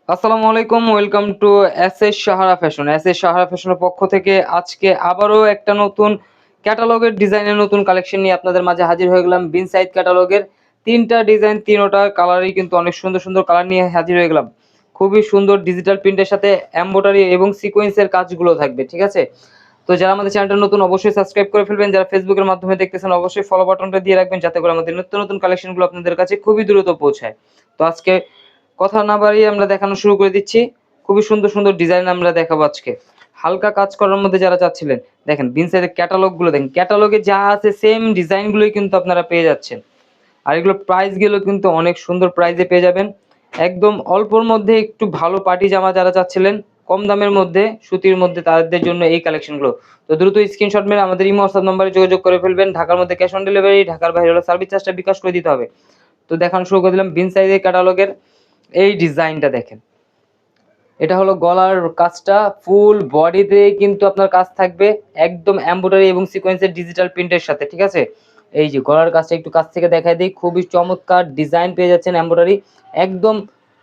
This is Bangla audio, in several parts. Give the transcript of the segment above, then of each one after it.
আসসালামু আলাইকুম, welcome to S Sahara fashion. Sahara ফ্যাশনের পক্ষ থেকে আজকে আবারও একটা নতুন ক্যাটালগের ডিজাইনের নতুন কালেকশন নিয়ে আপনাদের মাঝে হাজির হয়ে গেলাম। বিন সাইড ক্যাটালগের তিনটা ডিজাইন, তিনোটা কালারই কিন্তু অনেক সুন্দর সুন্দর কালার নিয়ে হাজির হয়ে গেলাম। খুবই সুন্দর ডিজিটাল প্রিন্টের সাথে এমব্রয়ডারি এবং সিকোয়েন্সের কাজগুলো থাকবে, ঠিক আছে? তো যারা আমাদের চ্যানেলটা নতুন অবশ্যই সাবস্ক্রাইব করে ফেলবেন, যারা ফেসবুকের মাধ্যমে দেখতেছেন অবশ্যই ফলো বাটনটা দিয়ে রাখবেন, যাতে করে আমাদের নিত্য নতুন কালেকশনগুলো আপনাদের কাছে খুবই দ্রুত পৌঁছায়। তো আজকে কথা না বাড়িয়ে আমরা দেখানো শুরু করে দিচ্ছি। খুবই সুন্দর সুন্দর ডিজাইন আমরা দেখাবো আজকে। হালকা কাজ করার মধ্যে যারা চাচ্ছিলেন, দেখেন বিন সাইডের ক্যাটালগুলো দেখেন, ক্যাটালগে যা আছে সেম ডিজাইনগুলোই কিন্তু আপনারা পেয়ে যাচ্ছেন। আর এগুলো প্রাইসগুলো কিন্তু অনেক সুন্দর প্রাইসে পেয়ে যাবেন। একদম অল্পর মধ্যে একটু ভালো পার্টি জামা যারা চাচ্ছিলেন কম দামের মধ্যে সুতির মধ্যে, তাদের জন্য এই কালেকশনগুলো। তো দ্রুত স্ক্রিনশট মেরে আমাদের ইমো হোয়াটসঅ্যাপ নম্বরে যোগাযোগ করে ফেলবেন। ঢাকার মধ্যে ক্যাশ অন ডেলিভারি, ঢাকার বাইরে হলে সার্ভিস চার্জটা বিকাশ করে দিতে হবে। তো দেখানো শুরু করে দিলাম বিন সাইজের ক্যাটালগের এই ডিজাইনটা দেখেন। এটা হলো গলার কাজটা, ফুল বডিতে কিন্তু আপনার কাজ থাকবে একদম এমব্রয়ডারি এবং সিকোয়েন্সের ডিজিটাল প্রিন্টের সাথে, ঠিক আছে? এই যে গলার কাজটা একটু কাছ থেকে দেখাই দিই, খুবই চমৎকার ডিজাইন পেয়ে যাচ্ছেন এমব্রয়ডারি, একদম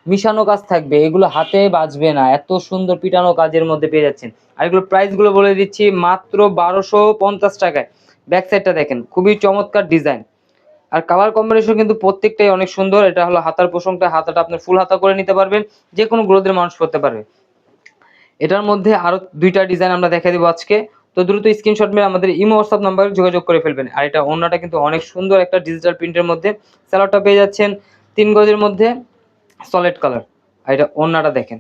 মিশানো কাজ থাকবে, এগুলো হাতে বাজবে না, এত সুন্দর পিটানো কাজের মধ্যে পেয়ে যাচ্ছেন। আর এগুলো প্রাইসগুলো বলে দিচ্ছি মাত্র 1250 টাকায়। ব্যাক সাইডটা দেখেন, খুবই চমৎকার ডিজাইন। আর কালার কম্বিনেশন কিন্তু প্রত্যেকটাই অনেক সুন্দর। এটা হলো হাতার পোষণটা, হাতাটা আপনার ফুল হাতা করে নিতে পারবেন, যে কোনো গ্রোথের মানুষ করতে পারবে। এটার মধ্যে আরো দুইটা ডিজাইন আমরা দেখাই দিব আজকে। তো দ্রুত স্ক্রিনশট মেরে আমাদের ইমো হোয়াটসঅ্যাপ নাম্বারে যোগাযোগ করে ফেলবেন। আর এটা ওড়নাটা কিন্তু অনেক সুন্দর একটা ডিজিটাল প্রিন্টের মধ্যে, সালোয়ারটা পেয়ে যাচ্ছেন 3 গজের মধ্যে সলিড কালার। আর এটা ওড়নাটা দেখেন,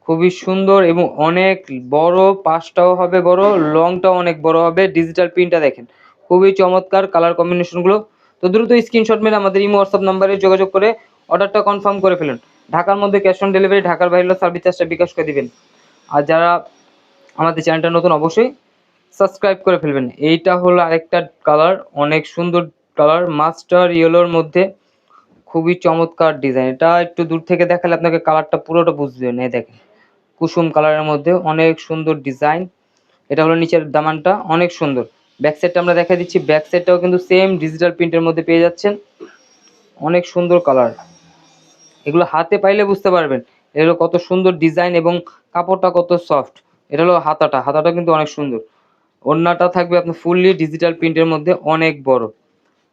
খুবই সুন্দর এবং অনেক বড়, পাশটাও হবে বড়, লংটাও অনেক বড় হবে। ডিজিটাল প্রিন্টটা দেখেন, খুবই চমৎকার কালার কম্বিনেশনগুলো। তো দ্রুত স্ক্রিনশট মেরে আমাদের ইমো হোয়াটসঅ্যাপ নাম্বারে যোগাযোগ করে অর্ডারটা কনফার্ম করে ফেলুন। ঢাকার মধ্যে ক্যাশ অন ডেলিভারি, ঢাকার বাইরে সার্ভিস চার্জটা বিকাশ করে দিবেন। আর যারা আমাদের চ্যানেলটা নতুন অবশ্যই সাবস্ক্রাইব করে ফেলবেন। এইটা হলো আরেকটা কালার, অনেক সুন্দর কালার, মাস্টার ইয়েলোর মধ্যে, খুবই চমৎকার ডিজাইন। এটা একটু দূর থেকে দেখালে আপনাকে কালারটা পুরোটা বুঝবেন। এই দেখেন, কুসুম কালারের মধ্যে অনেক সুন্দর ডিজাইন। এটা হলো নিচের দামানটা, অনেক সুন্দর। ব্যাক সাইডটা আমরা দেখা দিচ্ছি, ব্যাক সাইডটাও কিন্তু সেম ডিজিটাল প্রিন্টের মধ্যে পেয়ে যাচ্ছেন, অনেক সুন্দর কালার। এগুলো হাতে পাইলে বুঝতে পারবেন এগুলো কত সুন্দর ডিজাইন এবং কাপড়টা কত সফট। এটা হলো হাতাটা, হাতাটা কিন্তু অনেক সুন্দর। ওড়নাটা থাকবে আপনার ফুললি ডিজিটাল প্রিন্টের মধ্যে, অনেক বড়।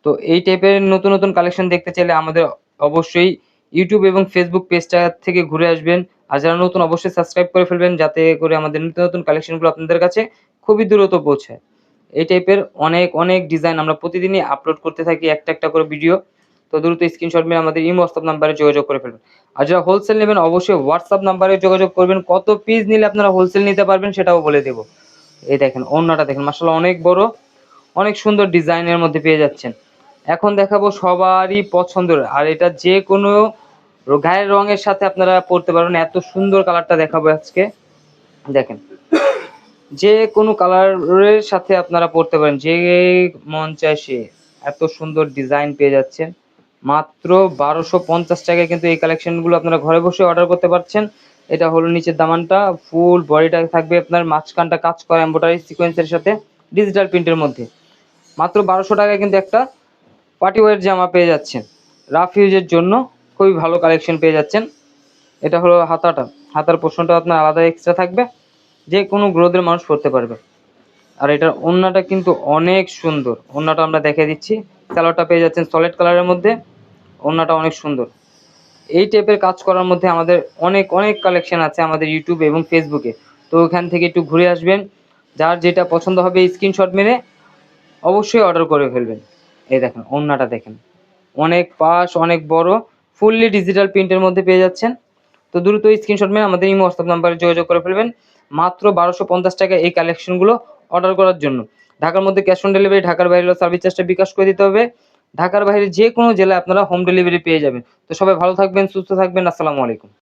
তো এই টাইপের নতুন নতুন কালেকশন দেখতে চাইলে আমাদের অবশ্যই ইউটিউব এবং ফেসবুক পেজটা থেকে ঘুরে আসবেন। আর যারা নতুন অবশ্যই সাবস্ক্রাইব করে ফেলবেন, যাতে করে আমাদের নতুন নতুন কালেকশনগুলো আপনাদের কাছে খুবই দ্রুত পৌঁছায়। এই টাইপের অনেক অনেক ডিজাইন আমরা প্রতিদিনই আপলোড করতে থাকি, একটা একটা করে ভিডিও। তো দ্রুত স্ক্রিনশট মেরে আমাদের ইমো হোয়াটসঅ্যাপ নাম্বারে যোগাযোগ করে ফেলবেন। আর যারা হোলসেল নেবেন অবশ্যই হোয়াটসঅ্যাপ নাম্বারে যোগাযোগ করবেন, কত পিস নিলে আপনারা হোলসেল নিতে পারবেন সেটাও বলে দেবো। এই দেখেন ওড়নাটা দেখেন, মাশাআল্লাহ অনেক বড়, অনেক সুন্দর ডিজাইনের মধ্যে পেয়ে যাচ্ছেন। এখন দেখাবো সবারই পছন্দের, আর এটা যে কোনো গায়ের রঙের সাথে আপনারা পরতে পারবেন, এত সুন্দর কালারটা দেখাবো আজকে। দেখেন, যে কোনো কালারের সাথে আপনারা পরতে পারেন, যে মন চায় সে। এত সুন্দর ডিজাইন পেয়ে যাচ্ছেন মাত্র 1250 টাকায়, কিন্তু এই কালেকশনগুলো আপনারা ঘরে বসে অর্ডার করতে পারছেন। এটা হলো নিচের দামানটা, ফুল বডিটা থাকবে আপনার মাঝখানটা কাজ করা এমব্রয়ডারি সিকোয়েন্সের সাথে ডিজিটাল প্রিন্টের মধ্যে। মাত্র 1200 টাকায় কিন্তু একটা পার্টি ওয়্যার জামা পেয়ে যাচ্ছেন, রাফ ইউজের জন্য খুবই ভালো কালেকশন পেয়ে যাচ্ছেন। এটা হলো হাতাটা, হাতার পোর্শনটা আপনার আলাদা এক্সট্রা থাকবে, যে কোনো গ্রোথের মানুষ পরতে পারবে। আর এটার ওড়নাটা কিন্তু অনেক সুন্দর, ওড়নাটা আমরা দেখিয়ে দিচ্ছি। কালারটা পেয়ে যাচ্ছেন সলিড কালারের মধ্যে, ওড়নাটা অনেক সুন্দর। এই টাইপের কাজ করার মধ্যে আমাদের অনেক অনেক কালেকশন আছে আমাদের ইউটিউব এবং ফেসবুকে। তো ওখান থেকে একটু ঘুরে আসবেন, যার যেটা পছন্দ হবে স্ক্রিনশট মেরে অবশ্যই অর্ডার করে ফেলবেন। এই দেখেন ওড়নাটা দেখেন, অনেক পাশ, অনেক বড়, ফুললি ডিজিটাল প্রিন্টের মধ্যে পেয়ে যাচ্ছেন। তো দ্রুত স্ক্রিনশট মেরে আমাদের ইমো হোয়াটসঅ্যাপ নাম্বারে যোগাযোগ করে ফেলবেন মাত্র 1250 টাকায় এই কালেকশনগুলো অর্ডার করার জন্য। ঢাকার মধ্যে ক্যাশ অন ডেলিভারি, ঢাকার বাইরে সার্ভিস চার্জটা বিকাশ করে দিতে হবে। ঢাকার বাইরে যে কোনো জেলায় আপনারা হোম ডেলিভারি পেয়ে যাবেন। তো সবাই ভালো থাকবেন, সুস্থ থাকবেন, আসসালামু আলাইকুম।